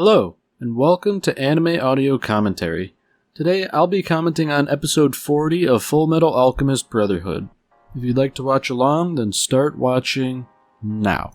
Hello, and welcome to Anime Audio Commentary. Today I'll be commenting on episode 40 of Fullmetal Alchemist Brotherhood. If you'd like to watch along, then start watching now.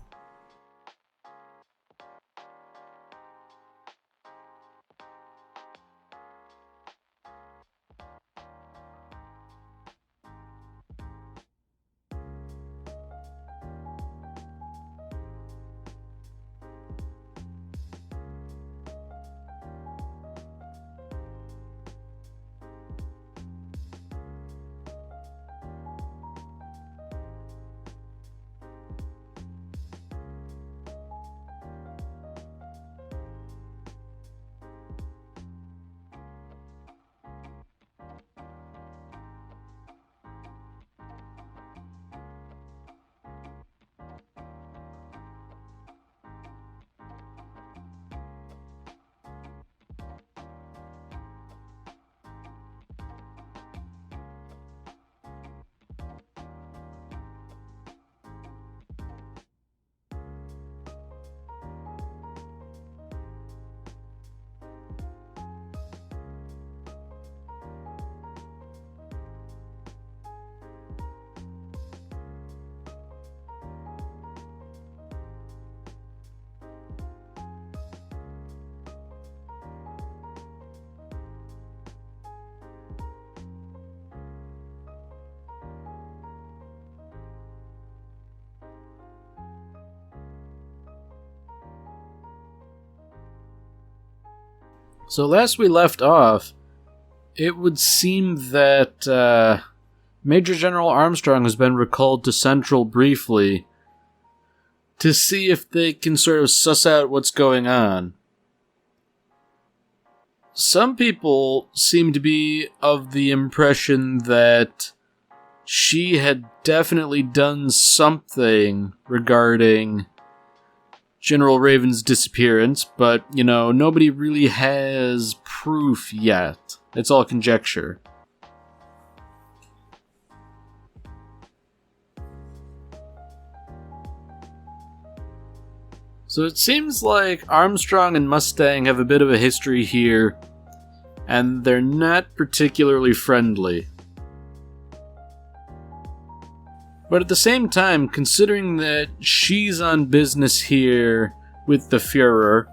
So last we left off, it would seem that Major General Armstrong has been recalled to Central briefly to see if they can sort of suss out what's going on. Some people seem to be of the impression that she had definitely done something regarding General Raven's disappearance, but, nobody really has proof yet. It's all conjecture. So it seems like Armstrong and Mustang have a bit of a history here, and they're not particularly friendly. But at the same time, considering that she's on business here with the Führer,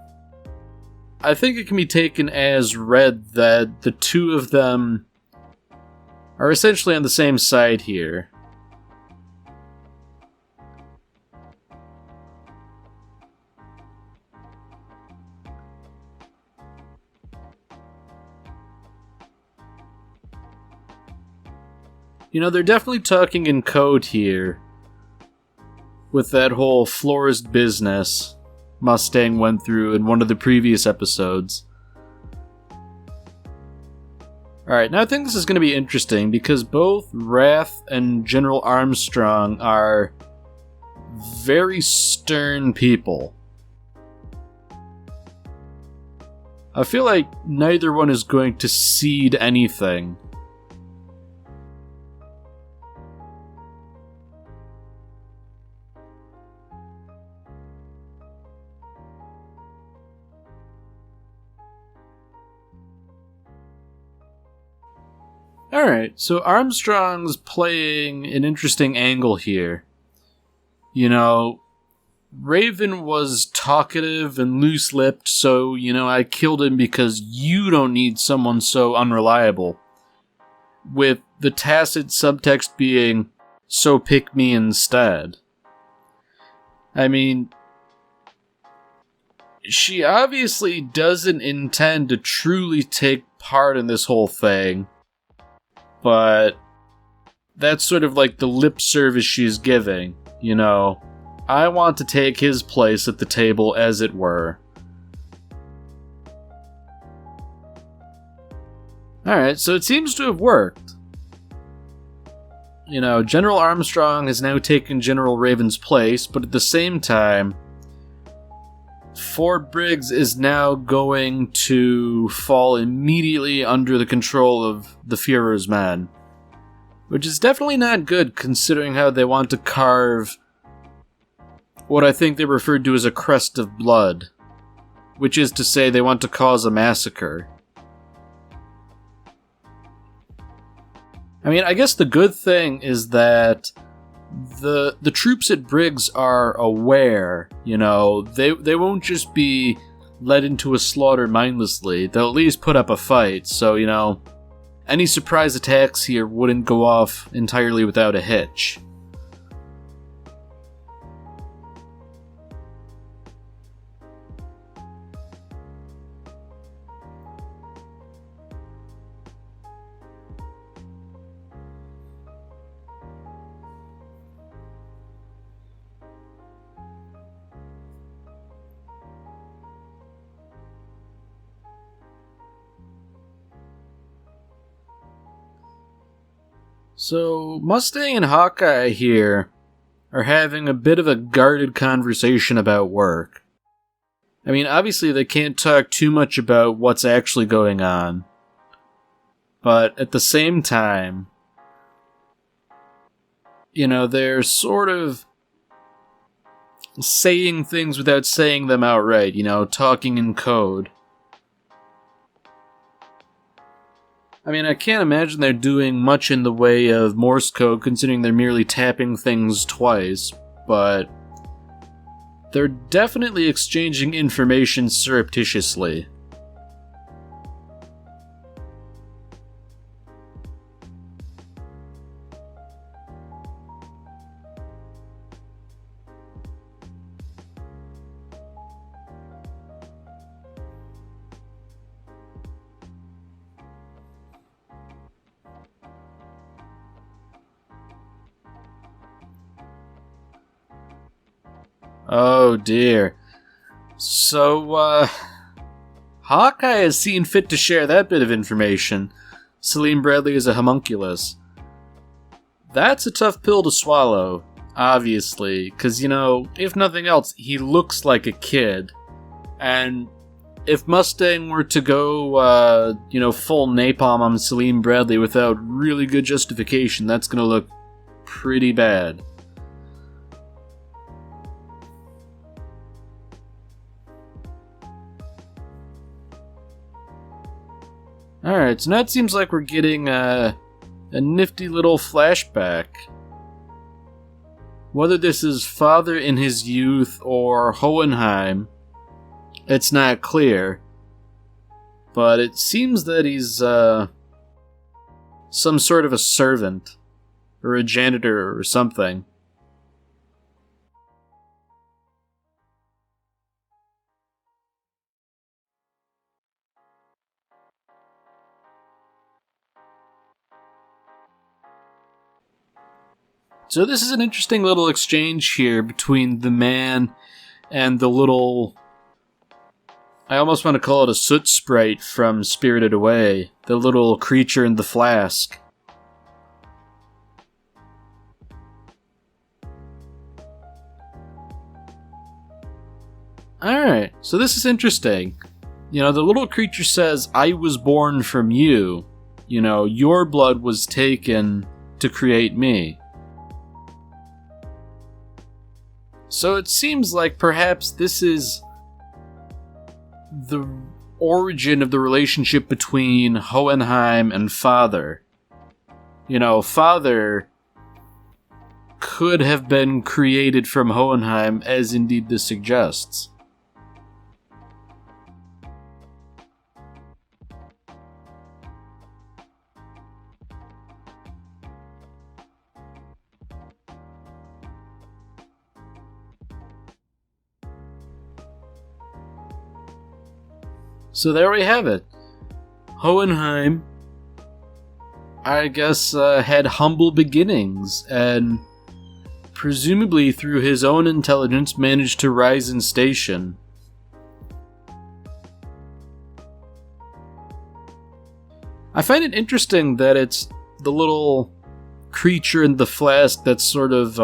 I think it can be taken as read that the two of them are essentially on the same side here. They're definitely talking in code here with that whole florist business Mustang went through in one of the previous episodes. Alright, now I think this is going to be interesting because both Wrath and General Armstrong are very stern people. I feel like neither one is going to cede anything. Alright, so Armstrong's playing an interesting angle here. Raven was talkative and loose-lipped, so, I killed him because you don't need someone so unreliable. With the tacit subtext being, so pick me instead. I mean, she obviously doesn't intend to truly take part in this whole thing. But that's sort of like the lip service she's giving, I want to take his place at the table, as it were. Alright, so it seems to have worked. General Armstrong has now taken General Raven's place, but at the same time, Fort Briggs is now going to fall immediately under the control of the Führer's men. Which is definitely not good, considering how they want to carve what I think they referred to as a crest of blood which is to say they want to cause a massacre. I mean, I guess the good thing is that the troops at Briggs are aware, they won't just be led into a slaughter mindlessly. They'll at least put up a fight, so, any surprise attacks here wouldn't go off entirely without a hitch. So, Mustang and Hawkeye here are having a bit of a guarded conversation about work. I mean, obviously they can't talk too much about what's actually going on, but at the same time, they're sort of saying things without saying them outright, talking in code. I mean, I can't imagine they're doing much in the way of Morse code, considering they're merely tapping things twice, but they're definitely exchanging information surreptitiously. Oh dear. So, Hawkeye has seen fit to share that bit of information. Salim Bradley is a homunculus. That's a tough pill to swallow, obviously, because, if nothing else, he looks like a kid. And if Mustang were to go, full napalm on Salim Bradley without really good justification, that's gonna look pretty bad. Alright, so now it seems like we're getting a nifty little flashback. Whether this is father in his youth or Hohenheim, it's not clear. But it seems that he's some sort of a servant, or a janitor or something. So this is an interesting little exchange here between the man and the little... I almost want to call it a soot sprite from Spirited Away. The little creature in the flask. Alright, so this is interesting. The little creature says, I was born from you. Your blood was taken to create me. So it seems like perhaps this is the origin of the relationship between Hohenheim and Father. Father could have been created from Hohenheim, as indeed this suggests. So there we have it. Hohenheim, I guess, had humble beginnings, and presumably through his own intelligence managed to rise in station. I find it interesting that it's the little creature in the flask that's sort of,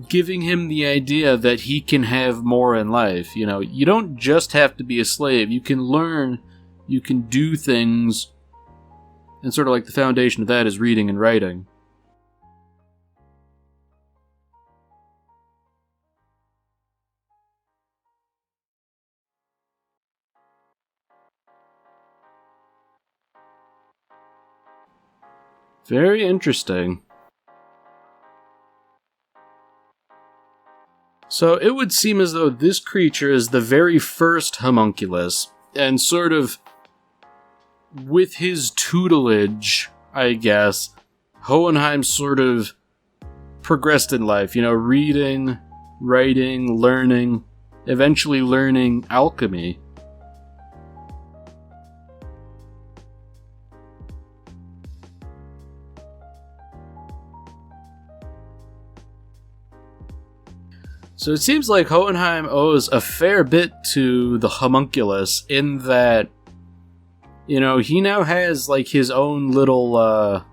giving him the idea that he can have more in life. You don't just have to be a slave. You can learn, you can do things, and sort of like the foundation of that is reading and writing. Very interesting. So it would seem as though this creature is the very first homunculus, and sort of with his tutelage, I guess, Hohenheim sort of progressed in life, reading, writing, learning, eventually learning alchemy. So it seems like Hohenheim owes a fair bit to the homunculus in that, he now has, his own little,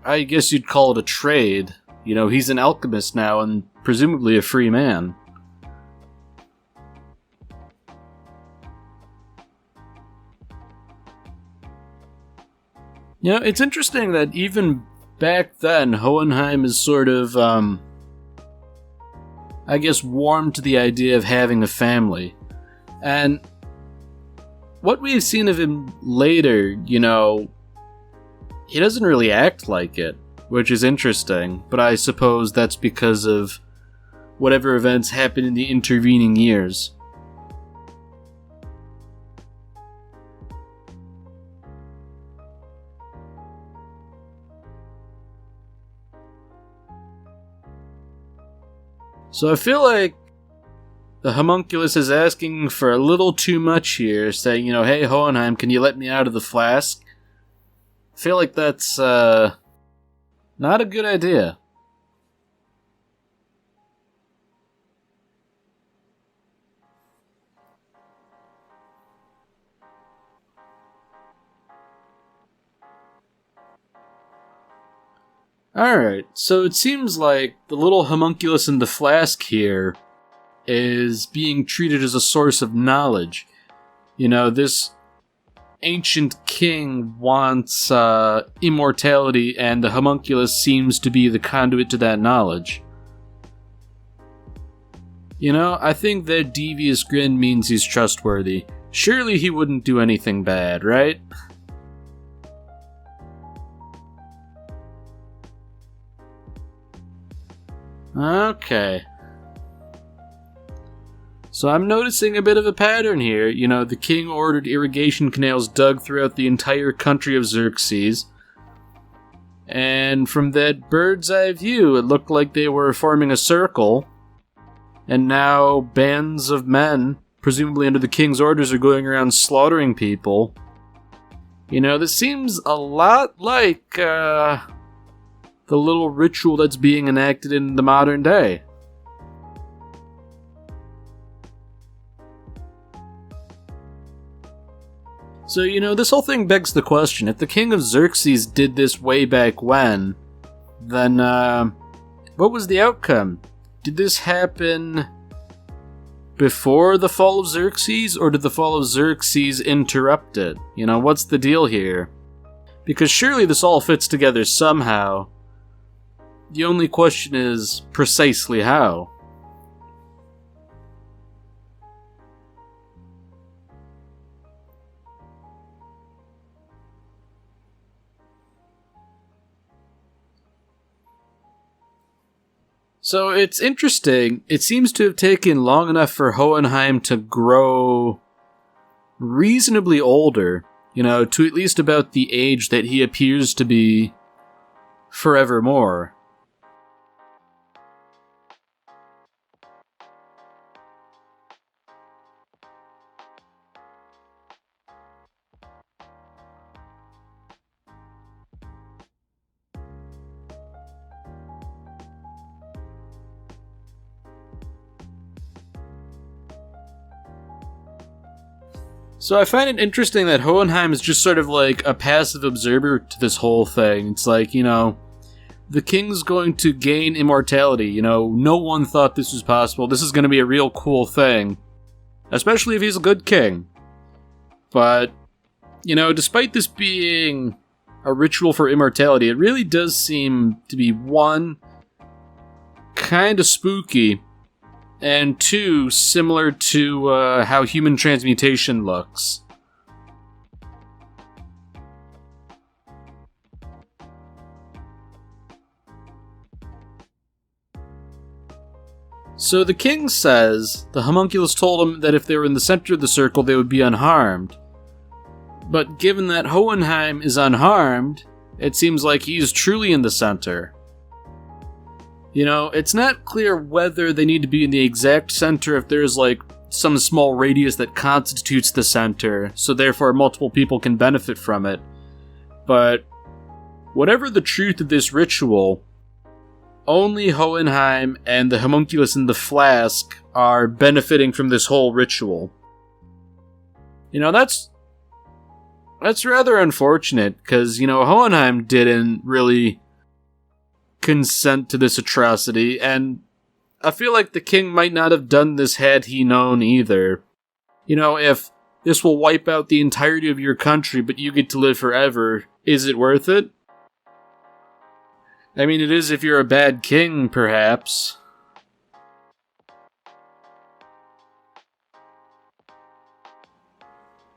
I guess you'd call it a trade. He's an alchemist now and presumably a free man. It's interesting that even back then, Hohenheim is sort of, I guess, warm to the idea of having a family. And what we've seen of him later, he doesn't really act like it, which is interesting, but I suppose that's because of whatever events happened in the intervening years. So I feel like the homunculus is asking for a little too much here, saying, hey Hohenheim, can you let me out of the flask? I feel like that's, not a good idea. Alright, so it seems like the little homunculus in the flask here is being treated as a source of knowledge. This ancient king wants immortality, and the homunculus seems to be the conduit to that knowledge. I think that devious grin means he's trustworthy. Surely he wouldn't do anything bad, right? Okay. So I'm noticing a bit of a pattern here. The king ordered irrigation canals dug throughout the entire country of Xerxes. And from that bird's eye view, it looked like they were forming a circle. And now bands of men, presumably under the king's orders, are going around slaughtering people. This seems a lot like, the little ritual that's being enacted in the modern day. So, this whole thing begs the question, if the king of Xerxes did this way back when, then, what was the outcome? Did this happen before the fall of Xerxes, or did the fall of Xerxes interrupt it? What's the deal here? Because surely this all fits together somehow. The only question is precisely how. So it's interesting. It seems to have taken long enough for Hohenheim to grow reasonably older, to at least about the age that he appears to be forevermore. So I find it interesting that Hohenheim is just sort of like a passive observer to this whole thing. It's like, the king's going to gain immortality. No one thought this was possible. This is going to be a real cool thing. Especially if he's a good king. But, despite this being a ritual for immortality, it really does seem to be, one, kind of spooky, and two, similar to how human transmutation looks. So the king says the homunculus told him that if they were in the center of the circle, they would be unharmed. But given that Hohenheim is unharmed, it seems like he's truly in the center. You know, it's not clear whether they need to be in the exact center if there's like some small radius that constitutes the center, so therefore multiple people can benefit from it. But whatever the truth of this ritual, only Hohenheim and the homunculus in the flask are benefiting from this whole ritual. You know, that's rather unfortunate, because, you know, Hohenheim didn't really consent to this atrocity, and I feel like the king might not have done this had he known either. You know, if this will wipe out the entirety of your country, but you get to live forever, is it worth it? I mean, it is if you're a bad king, perhaps.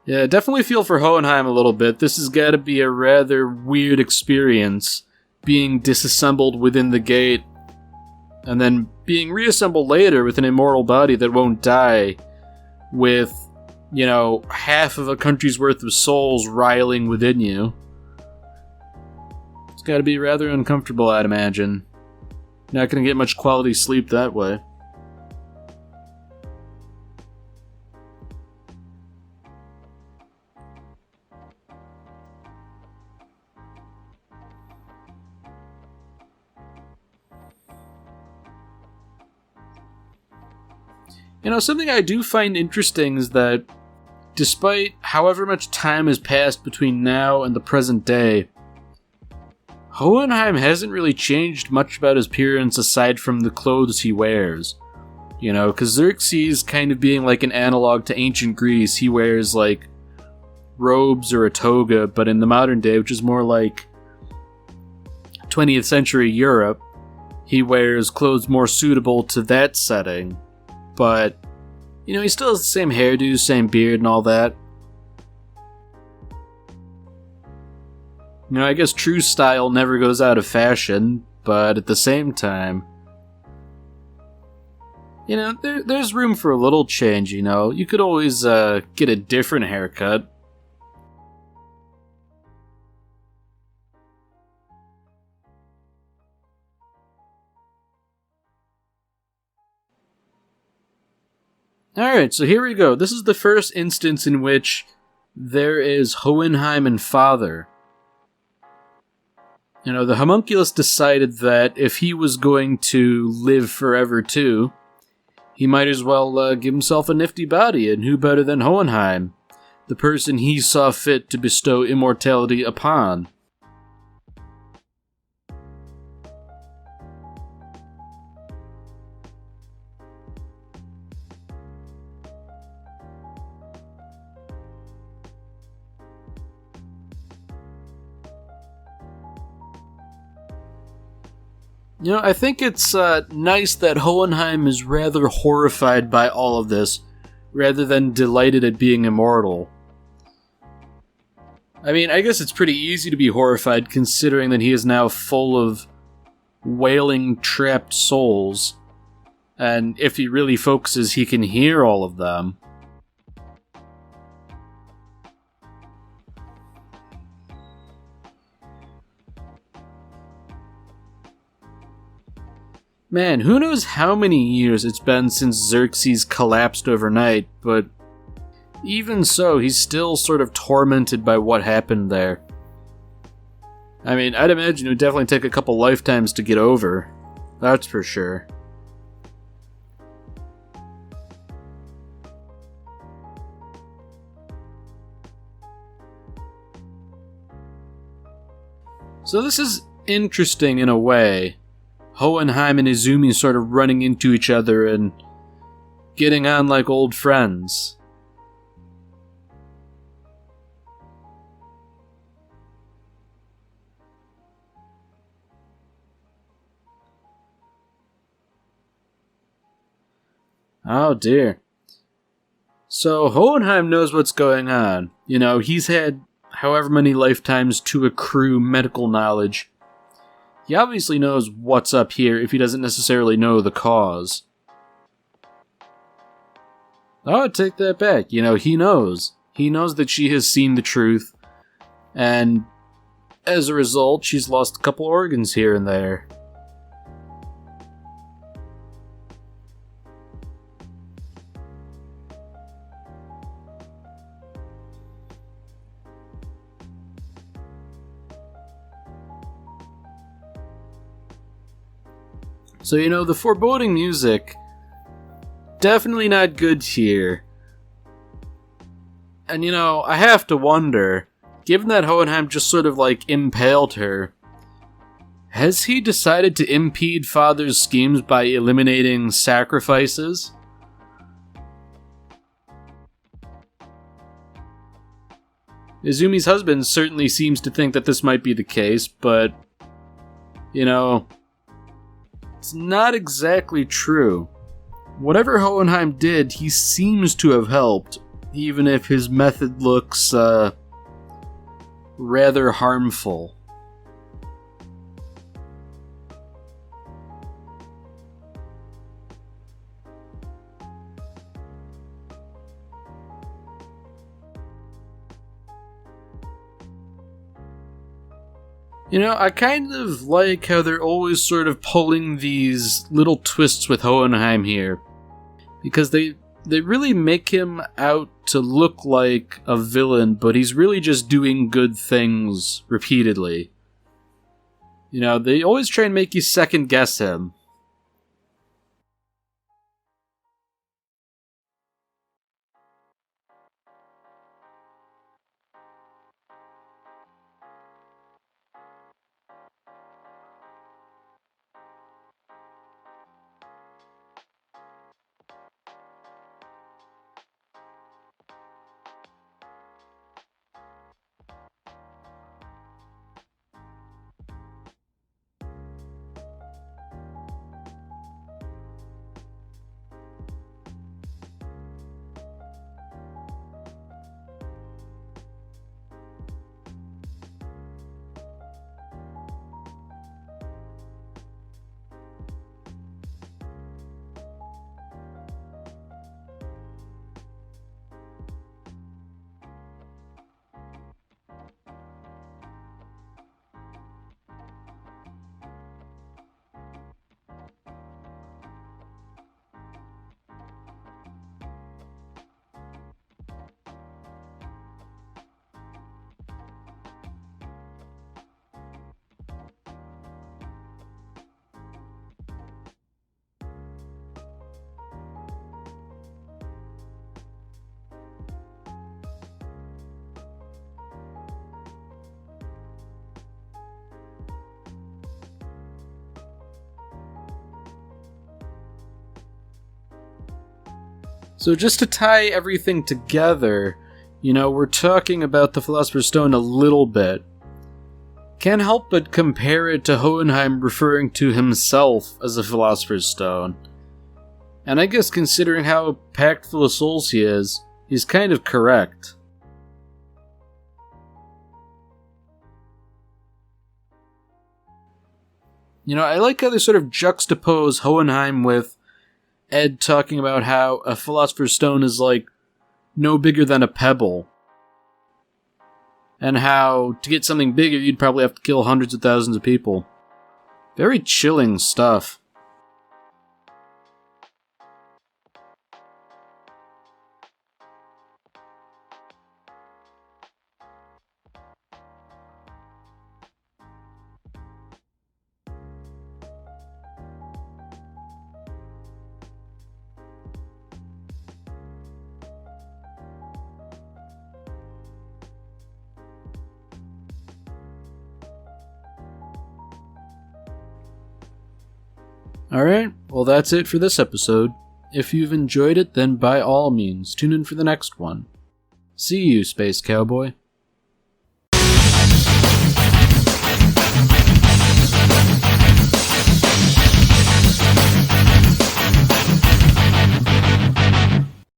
Yeah, definitely feel for Hohenheim a little bit. This has got to be a rather weird experience, being disassembled within the gate, and then being reassembled later with an immortal body that won't die, with, you know, half of a country's worth of souls riling within you. It's got to be rather uncomfortable, I'd imagine. Not going to get much quality sleep that way. You know, something I do find interesting is that despite however much time has passed between now and the present day, Hohenheim hasn't really changed much about his appearance aside from the clothes he wears. You know, because Xerxes kind of being like an analog to ancient Greece, he wears like robes or a toga, but in the modern day, which is more like 20th century Europe, he wears clothes more suitable to that setting. But, you know, he still has the same hairdo, same beard, and all that. You know, I guess true style never goes out of fashion, but at the same time, you know, there's room for a little change, you know. You could always get a different haircut. Alright, so here we go. This is the first instance in which there is Hohenheim and father. You know, the homunculus decided that if he was going to live forever too, he might as well give himself a nifty body, and who better than Hohenheim, the person he saw fit to bestow immortality upon. You know, I think it's nice that Hohenheim is rather horrified by all of this, rather than delighted at being immortal. I mean, I guess it's pretty easy to be horrified considering that he is now full of wailing, trapped souls, and if he really focuses, he can hear all of them. Man, who knows how many years it's been since Xerxes collapsed overnight, but even so, he's still sort of tormented by what happened there. I mean, I'd imagine it would definitely take a couple lifetimes to get over. That's for sure. So this is interesting in a way. Hohenheim and Izumi sort of running into each other and getting on like old friends. Oh dear. So Hohenheim knows what's going on. You know, he's had however many lifetimes to accrue medical knowledge. He obviously knows what's up here if he doesn't necessarily know the cause. Oh, I take that back. You know, he knows. He knows that she has seen the truth, and as a result, she's lost a couple organs here and there. So, you know, the foreboding music, definitely not good here. And, you know, I have to wonder, given that Hohenheim just sort of, like, impaled her, has he decided to impede Father's schemes by eliminating sacrifices? Izumi's husband certainly seems to think that this might be the case, but, you know, it's not exactly true. Whatever Hohenheim did, he seems to have helped, even if his method looks, rather harmful. You know, I kind of like how they're always sort of pulling these little twists with Hohenheim here, because they really make him out to look like a villain, but he's really just doing good things repeatedly. You know, they always try and make you second guess him. So just to tie everything together, you know, we're talking about the Philosopher's Stone a little bit. Can't help but compare it to Hohenheim referring to himself as a Philosopher's Stone. And I guess considering how packed full of souls he is, he's kind of correct. You know, I like how they sort of juxtapose Hohenheim with Ed talking about how a Philosopher's Stone is like no bigger than a pebble. And how to get something bigger you'd probably have to kill hundreds of thousands of people. Very chilling stuff. Alright, well that's it for this episode. If you've enjoyed it, then by all means, tune in for the next one. See you, Space Cowboy.